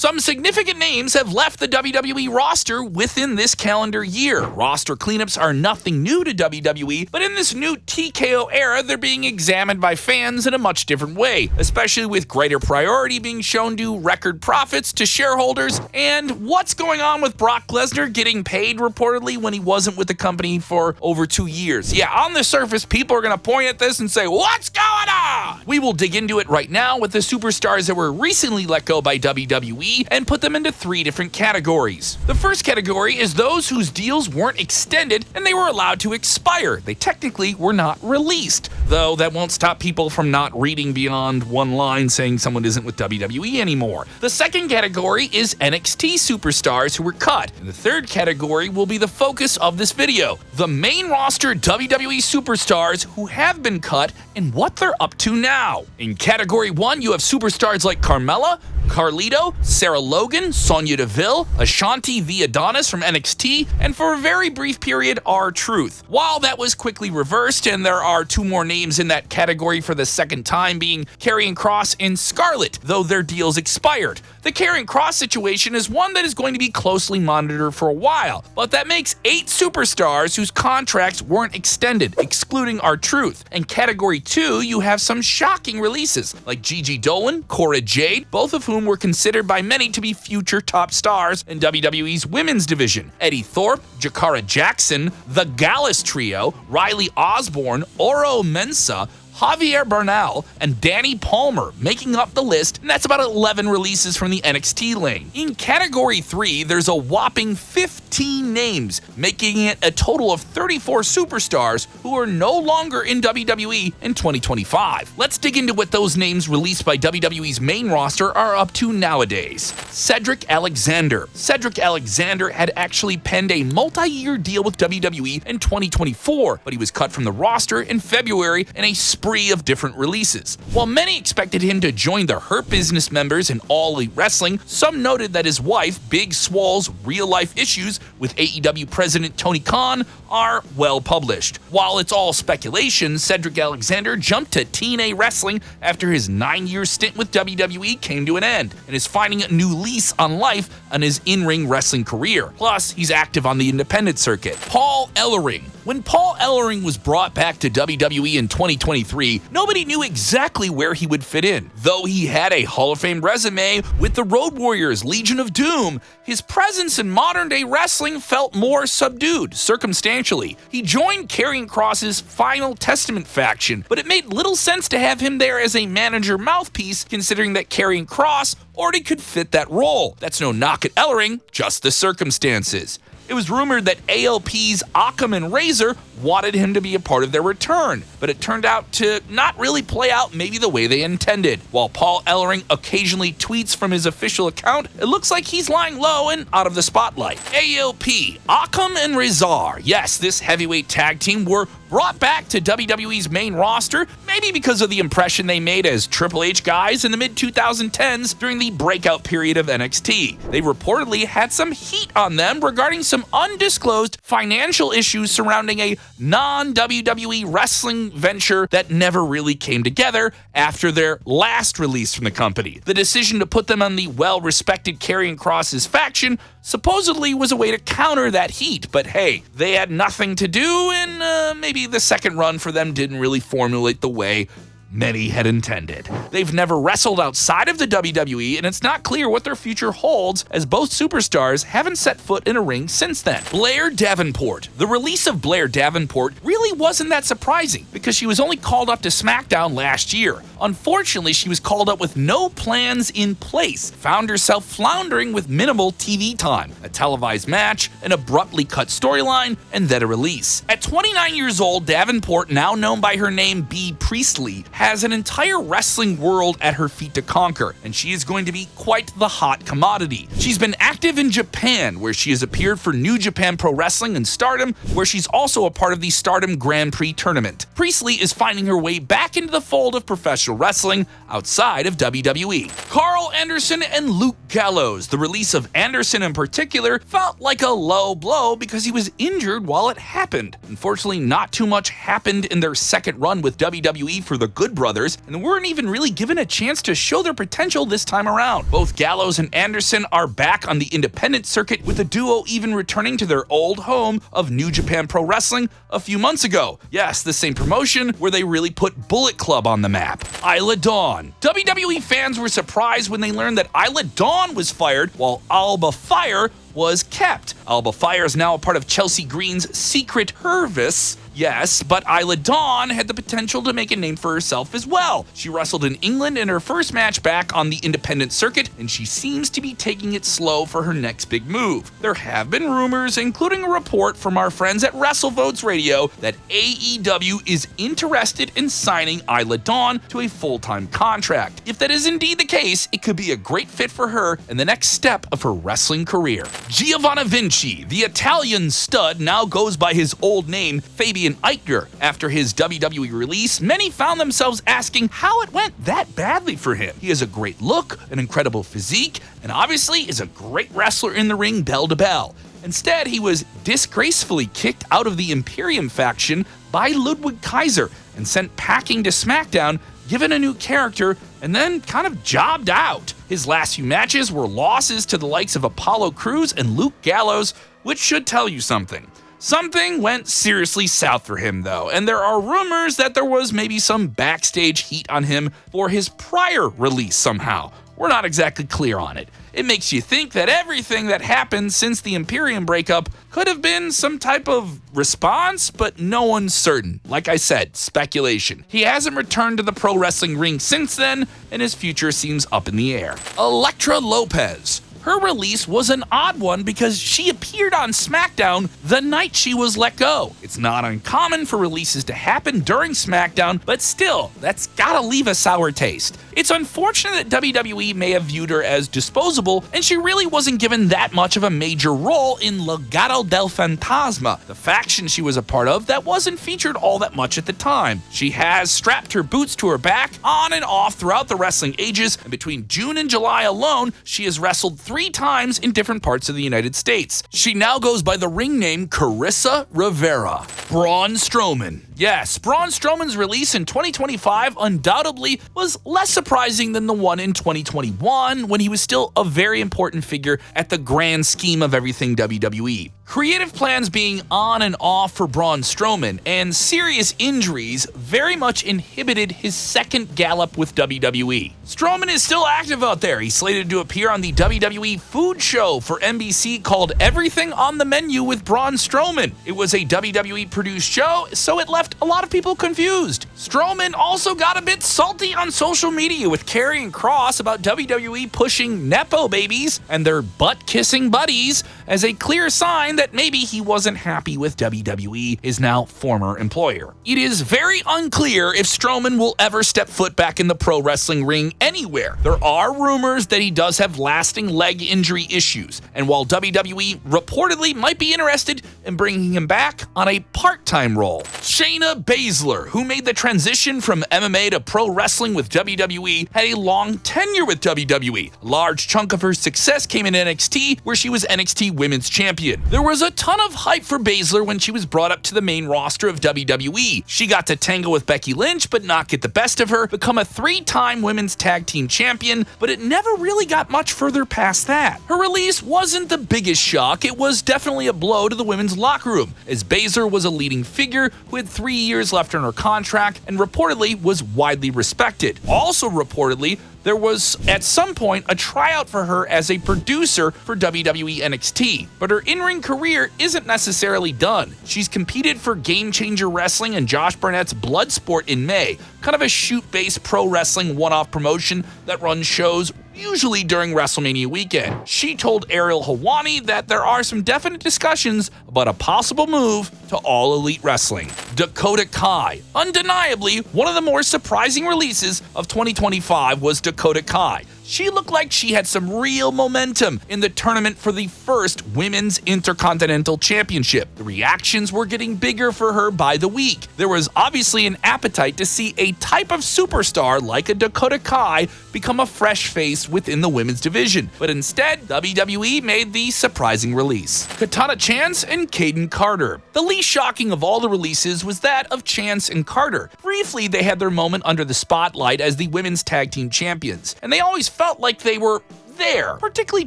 Some significant names have left the WWE roster within this calendar year. Roster cleanups are nothing new to WWE, but in this new TKO era, they're being examined by fans in a much different way, especially with greater priority being shown to record profits to shareholders and what's going on with Brock Lesnar getting paid reportedly when he wasn't with the company for over 2 years. Yeah, on the surface, people are going to point at this and say, what's going on? We will dig into it right now with the superstars that were recently let go by WWE and put them into 3 different categories. The first category is those whose deals weren't extended and they were allowed to expire. They technically were not released, though that won't stop people from not reading beyond one line saying someone isn't with WWE anymore. The second category is NXT superstars who were cut. And the third category will be the focus of this video, the main roster WWE superstars who have been cut and what they're up to now. In category 1, you have superstars like Carmella, Carlito, Sarah Logan, Sonya Deville, Ashanti the Adonis from NXT, and for a very brief period, R-Truth. While that was quickly reversed, and there are 2 more names in that category for the second time being Karrion Kross and Scarlett, though their deals expired. The Karrion Kross situation is one that is going to be closely monitored for a while, but that makes 8 superstars whose contracts weren't extended, excluding R-Truth. In category 2, you have some shocking releases, like Gigi Dolan, Cora Jade, both of whom were considered by many to be future top stars in WWE's women's division. Eddie Thorpe, Jakara Jackson, The Gallus Trio, Riley Osborne, Oro Mensah, Javier Bernal, and Danny Palmer making up the list, and that's about 11 releases from the NXT lane. In category 3, there's a whopping 15 names, making it a total of 34 superstars who are no longer in WWE in 2025. Let's dig into what those names released by WWE's main roster are up to nowadays. Cedric Alexander. Cedric Alexander had actually penned a multi-year deal with WWE in 2024, but he was cut from the roster in February in a spree of different releases. While many expected him to join the Hurt Business members in All Elite Wrestling, some noted that his wife, Big Swole's real-life issues with AEW president Tony Khan are well published. While it's all speculation, Cedric Alexander jumped to TNA Wrestling after his 9-year stint with WWE came to an end and is finding a new lease on life on his in-ring wrestling career. Plus, he's active on the independent circuit. Paul Ellering. When Paul Ellering was brought back to WWE in 2023, nobody knew exactly where he would fit in. Though he had a Hall of Fame resume with the Road Warriors, Legion of Doom, his presence in modern-day wrestling felt more subdued, circumstantially. He joined Karrion Kross's Final Testament faction, but it made little sense to have him there as a manager mouthpiece, considering that Karrion Kross already could fit that role. That's no knock at Ellering, just the circumstances. It was rumored that ALP's Occam and Razor wanted him to be a part of their return, but it turned out to not really play out maybe the way they intended. While Paul Ellering occasionally tweets from his official account, it looks like he's lying low and out of the spotlight. ALP, Occam and Razor. Yes, this heavyweight tag team were brought back to WWE's main roster, maybe because of the impression they made as Triple H guys in the mid-2010s during the breakout period of NXT. They reportedly had some heat on them regarding some undisclosed financial issues surrounding a non-WWE wrestling venture that never really came together after their last release from the company. The decision to put them on the well-respected Karrion Kross's faction supposedly was a way to counter that heat, but hey, they had nothing to do, and maybe the second run for them didn't really formulate the way many had intended. They've never wrestled outside of the WWE, and it's not clear what their future holds, as both superstars haven't set foot in a ring since then. Blair Davenport. The release of Blair Davenport really wasn't that surprising, because she was only called up to SmackDown last year. Unfortunately, she was called up with no plans in place, found herself floundering with minimal TV time, a televised match, an abruptly cut storyline, and then a release. At 29 years old, Davenport, now known by her name Bea Priestley, has an entire wrestling world at her feet to conquer, and she is going to be quite the hot commodity. She's been active in Japan, where she has appeared for New Japan Pro Wrestling and Stardom, where she's also a part of the Stardom Grand Prix tournament. Priestley is finding her way back into the fold of professional wrestling outside of WWE. Carl Anderson and Luke Gallows. The release of Anderson in particular felt like a low blow because he was injured while it happened. Unfortunately, not too much happened in their second run with WWE for the Good Good brothers and weren't even really given a chance to show their potential this time around. Both Gallows and Anderson are back on the independent circuit, with the duo even returning to their old home of New Japan Pro Wrestling a few months ago. Yes, the same promotion where they really put Bullet Club on the map. Isla Dawn. WWE fans were surprised when they learned that Isla Dawn was fired while Alba Fire was kept. Alba Fire is now a part of Chelsea Green's secret service. Yes, but Isla Dawn had the potential to make a name for herself as well. She wrestled in England in her first match back on the independent circuit, and she seems to be taking it slow for her next big move. There have been rumors, including a report from our friends at WrestleVotes Radio, that AEW is interested in signing Isla Dawn to a full-time contract. If that is indeed the case, it could be a great fit for her and the next step of her wrestling career. Giovanni Vinci, the Italian stud, now goes by his old name, Fabian Eichner. After his WWE release, many found themselves asking how it went that badly for him. He has a great look, an incredible physique, and obviously is a great wrestler in the ring bell to bell. Instead, he was disgracefully kicked out of the Imperium faction by Ludwig Kaiser and sent packing to SmackDown, given a new character, and then kind of jobbed out. His last few matches were losses to the likes of Apollo Crews and Luke Gallows, which should tell you something. Something went seriously south for him, though, and there are rumors that there was maybe some backstage heat on him for his prior release somehow. We're not exactly clear on it. It makes you think that everything that happened since the Imperium breakup could have been some type of response, but no one's certain. Like I said, speculation. He hasn't returned to the pro wrestling ring since then, and his future seems up in the air. Elektra Lopez. Her release was an odd one because she appeared on SmackDown the night she was let go. It's not uncommon for releases to happen during SmackDown, but still, that's gotta leave a sour taste. It's unfortunate that WWE may have viewed her as disposable, and she really wasn't given that much of a major role in Legado del Fantasma, the faction she was a part of that wasn't featured all that much at the time. She has strapped her boots to her back on and off throughout the wrestling ages, and between June and July alone, she has wrestled 3 times in different parts of the United States. She now goes by the ring name Carissa Rivera. Braun Strowman. Yes, Braun Strowman's release in 2025 undoubtedly was less surprising than the one in 2021, when he was still a very important figure at the grand scheme of everything WWE. Creative plans being on and off for Braun Strowman, and serious injuries very much inhibited his second gallop with WWE. Strowman is still active out there. He's slated to appear on the WWE food show for NBC called Everything on the Menu with Braun Strowman. It was a WWE-produced show, so it left a lot of people confused. Strowman also got a bit salty on social media with Karrion Kross about WWE pushing Nepo babies and their butt-kissing buddies as a clear sign that maybe he wasn't happy with WWE, his now former employer. It is very unclear if Strowman will ever step foot back in the pro wrestling ring anywhere. There are rumors that he does have lasting leg injury issues, and while WWE reportedly might be interested in bringing him back on a part-time role. Shayna Baszler, who made the transition from MMA to pro wrestling with WWE, had a long tenure with WWE. A large chunk of her success came in NXT, where she was NXT Women's Champion. There was a ton of hype for Baszler when she was brought up to the main roster of WWE. She got to tangle with Becky Lynch, but not get the best of her, become a 3-time Women's Tag Team Champion, but it never really got much further past that. Her release wasn't the biggest shock. It was definitely a blow to the women's locker room, as Baszler was a leading figure who had 3 years left on her contract and reportedly was widely respected. Also reportedly, there was, at some point, a tryout for her as a producer for WWE NXT, but her in-ring career isn't necessarily done. She's competed for Game Changer Wrestling and Josh Barnett's Bloodsport in May, kind of a shoot-based pro wrestling one-off promotion that runs shows usually during WrestleMania weekend. She told Ariel Helwani that there are some definite discussions about a possible move to All Elite Wrestling. Dakota Kai. Undeniably, one of the more surprising releases of 2025 was Dakota Kai. she looked like she had some real momentum in the tournament for the first Women's Intercontinental Championship. The reactions were getting bigger for her by the week. There was obviously an appetite to see a type of superstar like a Dakota Kai become a fresh face within the women's division. But instead, WWE made the surprising release: Katana Chance and Kaden Carter. The least shocking of all the releases was that of Chance and Carter. Briefly, they had their moment under the spotlight as the women's tag team champions, and they always felt like they were there, particularly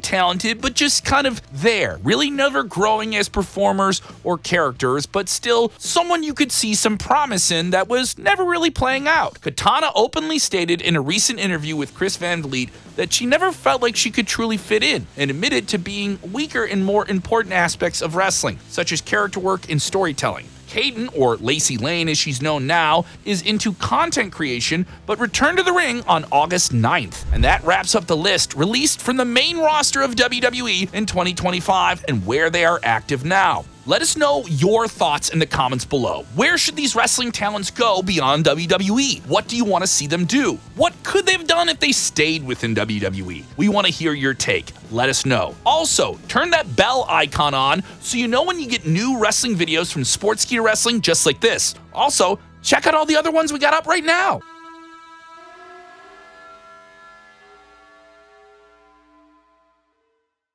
talented, but just kind of there, really never growing as performers or characters, but still someone you could see some promise in that was never really playing out. Katana openly stated in a recent interview with Chris Van Vliet that she never felt like she could truly fit in, and admitted to being weaker in more important aspects of wrestling, such as character work and storytelling. Kaden, or Lacey Lane as she's known now, is into content creation, but returned to the ring on August 9th. And that wraps up the list released from the main roster of WWE in 2025 and where they are active now. Let us know your thoughts in the comments below. Where should these wrestling talents go beyond WWE? What do you want to see them do? What could they have done if they stayed within WWE? We want to hear your take. Let us know. Also, turn that bell icon on so you know when you get new wrestling videos from Sportskeeda Wrestling just like this. Also, check out all the other ones we got up right now.